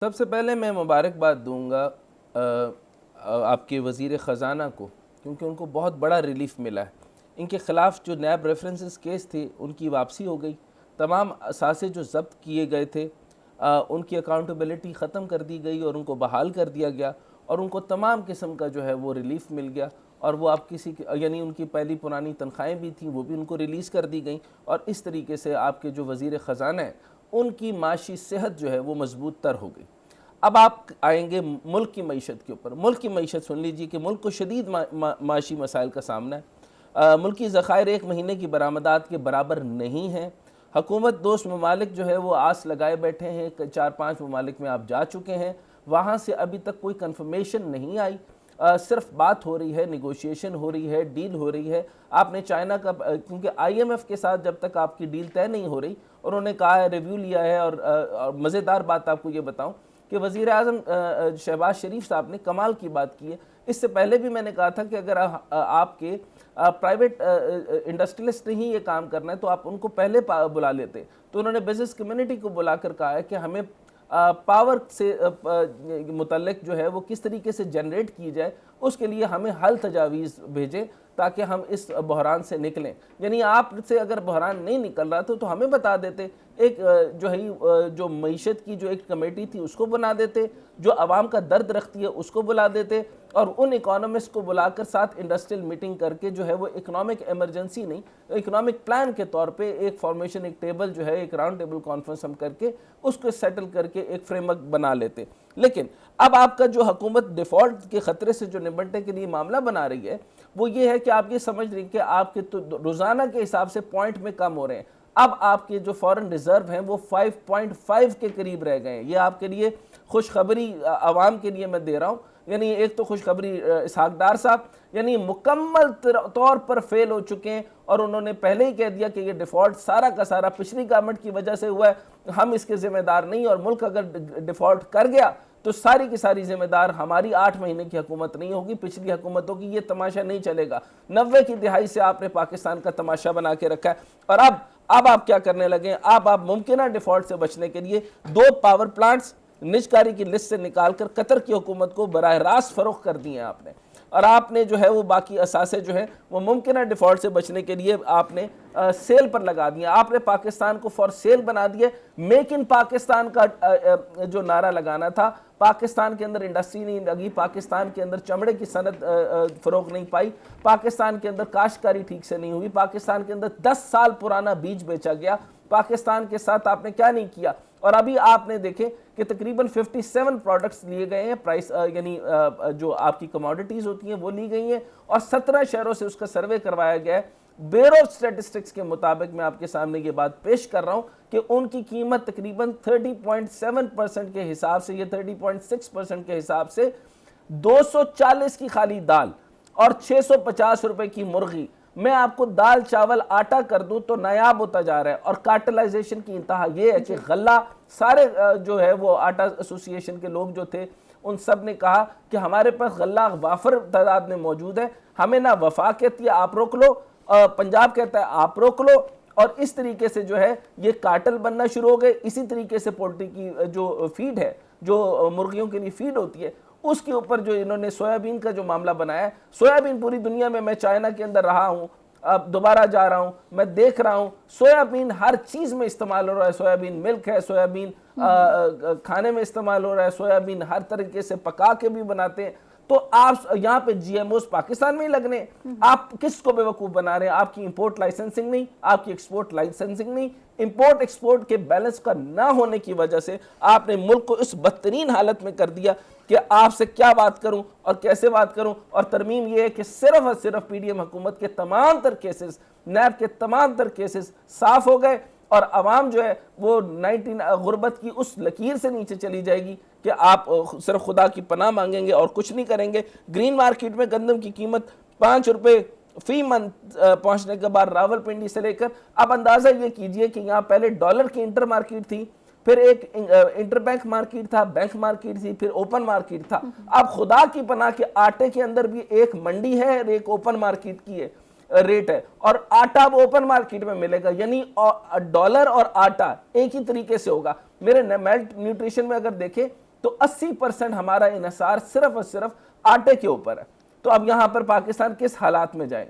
سب سے پہلے میں مبارکباد دوں گا آپ کے وزیر خزانہ کو، کیونکہ ان کو بہت بڑا ریلیف ملا ہے۔ ان کے خلاف جو نیب ریفرنسز کیس تھے ان کی واپسی ہو گئی، تمام اثاثے جو ضبط کیے گئے تھے ان کی اکاؤنٹیبلٹی ختم کر دی گئی اور ان کو بحال کر دیا گیا، اور ان کو تمام قسم کا جو ہے وہ ریلیف مل گیا، اور وہ آپ یعنی ان کی پہلی پرانی تنخواہیں بھی تھیں وہ بھی ان کو ریلیز کر دی گئیں، اور اس طریقے سے آپ کے جو وزیر خزانہ ہیں ان کی معاشی صحت جو ہے وہ مضبوط تر ہو گئی۔ اب آپ آئیں گے ملک کی معیشت کے اوپر۔ ملک کی معیشت سن لیجیے کہ ملک کو شدید معاشی مسائل کا سامنا ہے۔ ملکی ذخائر ایک مہینے کی برآمدات کے برابر نہیں ہیں۔ حکومت دوست ممالک جو ہے وہ آس لگائے بیٹھے ہیں، 4-5 ممالک میں آپ جا چکے ہیں، وہاں سے ابھی تک کوئی کنفرمیشن نہیں آئی، صرف بات ہو رہی ہے، نیگوشیشن ہو رہی ہے، ڈیل ہو رہی ہے۔ آپ نے چائنا کا، کیونکہ آئی ایم ایف کے ساتھ جب تک آپ کی ڈیل طے نہیں ہو رہی، انہوں نے کہا ہے، ریویو لیا ہے، اور مزیدار بات آپ کو یہ بتاؤں کہ وزیر اعظم شہباز شریف صاحب نے کمال کی بات کی ہے۔ اس سے پہلے بھی میں نے کہا تھا کہ اگر آپ کے پرائیویٹ انڈسٹریلسٹ نے ہی یہ کام کرنا ہے تو آپ ان کو پہلے بلا لیتے، تو انہوں نے بزنس کمیونٹی کو بلا کر کہا ہے کہ ہمیں پاور سے متعلق جو ہے وہ کس طریقے سے جنریٹ کی جائے، اس کے لیے ہمیں حل تجاویز بھیجیں تاکہ ہم اس بحران سے نکلیں۔ یعنی آپ سے اگر بحران نہیں نکل رہا تو ہمیں بتا دیتے، ایک جو معیشت کی جو ایک کمیٹی تھی اس کو بنا دیتے، جو عوام کا درد رکھتی ہے اس کو بلا دیتے، اور ان اکانومسٹ کو بلا کر ساتھ انڈسٹریل میٹنگ کر کے جو ہے وہ اکنامک ایمرجنسی نہیں، اکنامک پلان کے طور پہ ایک فارمیشن، ایک ٹیبل جو ہے، ایک راؤنڈ ٹیبل کانفرنس ہم کر کے اس کو سیٹل کر کے ایک فریم ورک بنا لیتے۔ لیکن اب آپ کا جو حکومت ڈیفالٹ کے خطرے سے جو نمٹنے کے لیے معاملہ بنا رہی ہے وہ یہ ہے کہ آپ یہ سمجھ رہی کہ آپ کے روزانہ کے حساب سے پوائنٹ میں کم ہو رہے ہیں۔ اب آپ کے جو فورن ریزرو ہیں وہ 5.5 کے قریب رہ گئے ہیں۔ یہ آپ کے لیے خوشخبری عوام کے لیے میں دے رہا ہوں۔ یعنی ایک تو خوشخبری اسحاق ڈار صاحب یعنی مکمل طور پر فیل ہو چکے ہیں، اور انہوں نے پہلے ہی کہہ دیا کہ یہ ڈیفالٹ سارا کا سارا پچھلی گورنمنٹ کی وجہ سے ہوا ہے، ہم اس کے ذمہ دار نہیں، اور ملک اگر ڈیفالٹ کر گیا تو ساری کی ساری ذمہ دار ہماری 8 مہینے کی حکومت نہیں ہوگی، پچھلی حکومتوں کی، یہ تماشا نہیں چلے گا۔ 90 کی دہائی سے آپ نے پاکستان کا تماشا بنا کے رکھا ہے، اور اب آپ کیا کرنے لگے ہیں؟ آپ ممکنہ ڈیفالٹ سے بچنے کے لیے 2 پاور پلانٹس نجکاری کی لسٹ سے نکال کر قطر کی حکومت کو براہ راست فروخت کر دی ہیں آپ نے، اور آپ نے جو ہے وہ باقی اثاثے جو ہیں وہ ممکنہ ڈیفالٹ سے بچنے کے لیے آپ نے سیل پر لگا دیا۔ آپ نے پاکستان کو فور سیل بنا دیا۔ میک ان پاکستان کا جو نعرہ لگانا تھا، پاکستان کے اندر انڈسٹری نہیں لگی، پاکستان کے اندر چمڑے کی صنعت فروغ نہیں پائی، پاکستان کے اندر کاشتکاری ٹھیک سے نہیں ہوئی، پاکستان کے اندر 10 سال پرانا بیج بیچا گیا، پاکستان کے ساتھ آپ نے کیا نہیں کیا۔ اور ابھی آپ نے دیکھیں کہ تقریباً 57 پروڈکٹس لیے گئے ہیں، پرائس یعنی جو آپ کی کموڈیٹیز ہوتی ہیں وہ لی گئی ہیں، اور 17 شہروں سے اس کا سروے کروایا گیا ہے۔ بیورو اسٹیٹسٹکس کے مطابق میں آپ کے سامنے یہ بات پیش کر رہا ہوں کہ ان کی قیمت تقریباً 30.7% کے حساب سے، یہ 30.6% کے حساب سے 240 کی خالی دال اور 650 روپے کی مرغی، میں آپ کو دال چاول آٹا کر دوں تو نایاب ہوتا جا رہا ہے۔ اور کارٹلائزیشن کی انتہا یہ ہے کہ غلہ سارے جو ہے وہ آٹا ایسوسی ایشن کے لوگ جو تھے ان سب نے کہا کہ ہمارے پاس غلہ وافر تعداد میں موجود ہے، ہمیں نہ وفاق کہتی ہے آپ روک لو، پنجاب کہتا ہے آپ روک لو، اور اس طریقے سے جو ہے یہ کارٹل بننا شروع ہو گئے۔ اسی طریقے سے پولٹری کی جو فیڈ ہے، جو مرغیوں کے لیے فیڈ ہوتی ہے، اس کے اوپر جو انہوں نے سویابین کا جو معاملہ بنایا ہے، سویابین پوری دنیا میں چائنا کے اندر رہا ہوں، اب دوبارہ جا رہا ہوں، میں دیکھ رہا ہوں سویابین ہر چیز میں استعمال ہو رہا ہے، سویابین ملک ہے، سویابین کھانے میں استعمال ہو رہا ہے، سویابین ہر طریقے سے پکا کے بھی بناتے ہیں۔ تو آپ یہاں پہ جی ایم اوز پاکستان میں ہی لگنے، آپ کس کو بے وقوف بنا رہے ہیں؟ آپ کی امپورٹ لائسنسنگ نہیں، آپ کی ایکسپورٹ لائسنسنگ نہیں، امپورٹ ایکسپورٹ کے بیلنس کا نہ ہونے کی وجہ سے آپ نے ملک کو اس بدترین حالت میں کر دیا کہ آپ سے کیا بات کروں اور کیسے بات کروں۔ اور ترمیم یہ ہے کہ صرف اور صرف پی ڈی ایم حکومت کے تمام تر کیسز، نیب کے تمام تر کیسز صاف ہو گئے، اور عوام جو ہے وہ 19 غربت کی اس لکیر سے نیچے چلی جائے گی کہ آپ صرف خدا کی پناہ مانگیں گے اور کچھ نہیں کریں گے۔ گرین مارکیٹ میں گندم کی قیمت 5 روپے فی من پہنچنے کے بعد راول پنڈی سے لے کر اب اندازہ یہ کیجئے کہ یہاں پہلے ڈالر کی انٹر مارکیٹ تھی، پھر ایک انٹر بینک مارکیٹ تھا، بینک مارکیٹ تھی، پھر اوپن مارکیٹ تھا۔ اب خدا کی پناہ کے آٹے کے اندر بھی ایک منڈی ہے اور ایک اوپن مارکیٹ کی ہے ریٹ ہے، اور آٹا اب اوپن مارکیٹ میں ملے گا، یعنی ڈالر اور آٹا ایک ہی طریقے سے ہوگا۔ میرے میلٹ نیوٹریشن میں اگر دیکھیں تو 80% ہمارا انحصار صرف اور صرف آٹے کے اوپر ہے. تو اب یہاں پر پاکستان کس حالات میں جائے؟